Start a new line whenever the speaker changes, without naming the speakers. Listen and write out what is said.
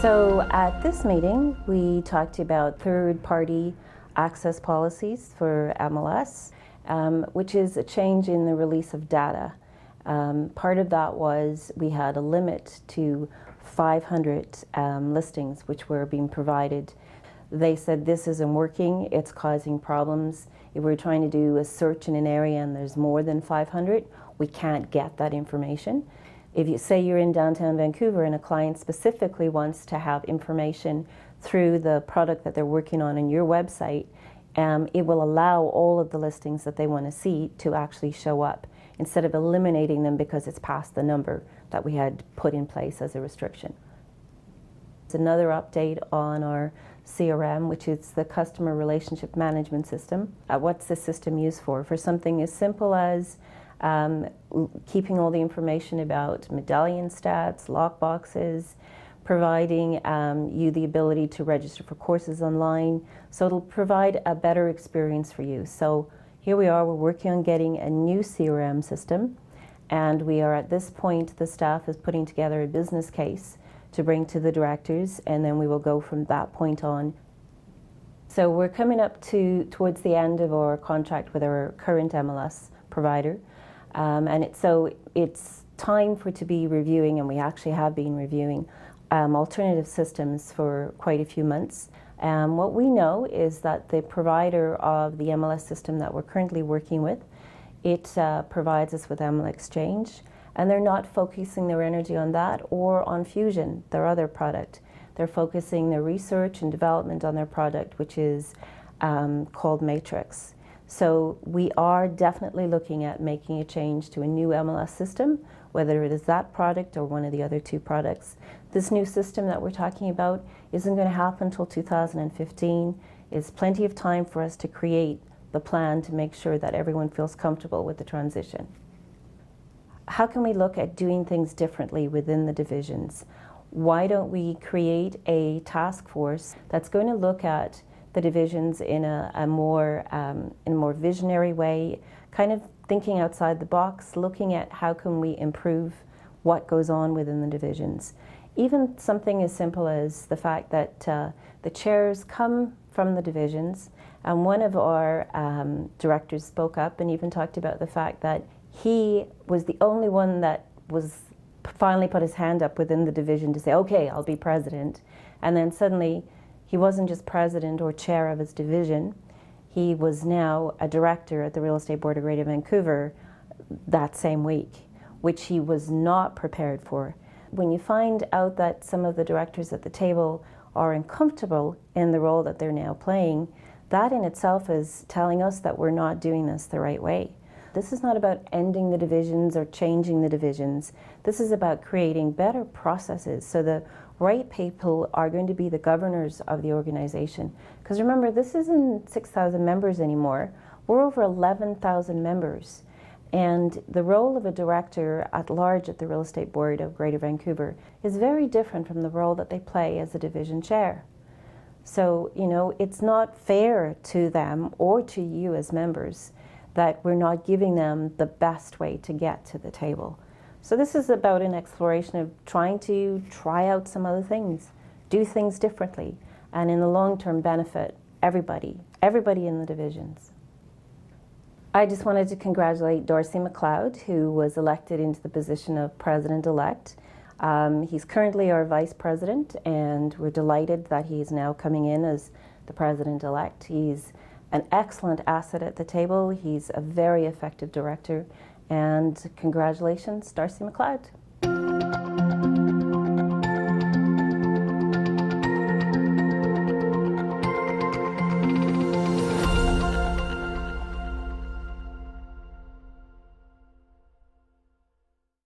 So at this meeting, we talked about third-party access policies for MLS, which is a change in the release of data. Part of that was we had a limit to 500 listings which were being provided. They said this isn't working, it's causing problems. If we're trying to do a search in an area and there's more than 500, we can't get that information. If you say you're in downtown Vancouver and a client specifically wants to have information through the product that they're working on your website, it will allow all of the listings that they want to see to actually show up instead of eliminating them because it's past the number that we had put in place as a restriction. It's another update on our CRM, which is the Customer Relationship Management System. What's the system used for? For something as simple as keeping all the information about medallion stats, lockboxes, providing you the ability to register for courses online. So it'll provide a better experience for you. So here we are, we're working on getting a new CRM system, and we are at this point, the staff is putting together a business case to bring to the directors, and then we will go from that point on. So we're coming up towards the end of our contract with our current MLS provider. And it's time for to be reviewing, and we actually have been reviewing alternative systems for quite a few months. What we know is that the provider of the MLS system that we're currently working with, it provides us with ML Exchange, and they're not focusing their energy on that or on Fusion, their other product. They're focusing their research and development on their product, which is called Matrix. So we are definitely looking at making a change to a new MLS system, whether it is that product or one of the other two products. This new system that we're talking about isn't going to happen until 2015. It's plenty of time for us to create the plan to make sure that everyone feels comfortable with the transition. How can we look at doing things differently within the divisions? Why don't we create a task force that's going to look at the divisions in a more visionary way, kind of thinking outside the box, looking at how can we improve what goes on within the divisions. Even something as simple as the fact that the chairs come from the divisions, and one of our directors spoke up and even talked about the fact that he was the only one that was finally put his hand up within the division to say, okay, I'll be president. And then suddenly he wasn't just president or chair of his division, he was now a director at the Real Estate Board of Greater Vancouver that same week, which he was not prepared for. When you find out that some of the directors at the table are uncomfortable in the role that they're now playing, that in itself is telling us that we're not doing this the right way. This is not about ending the divisions or changing the divisions. This is about creating better processes so the right people are going to be the governors of the organization. Because remember, this isn't 6,000 members anymore. We're over 11,000 members. And the role of a director at large at the Real Estate Board of Greater Vancouver is very different from the role that they play as a division chair. So, you know, it's not fair to them or to you as members that we're not giving them the best way to get to the table. So this is about an exploration of trying to try out some other things, do things differently, and in the long term benefit everybody in the divisions. I just wanted to congratulate Darcy McLeod, who was elected into the position of President-elect. He's currently our Vice President, and we're delighted that he's now coming in as the President-elect. He's an excellent asset at the table. He's a very effective director. And congratulations, Darcy McLeod.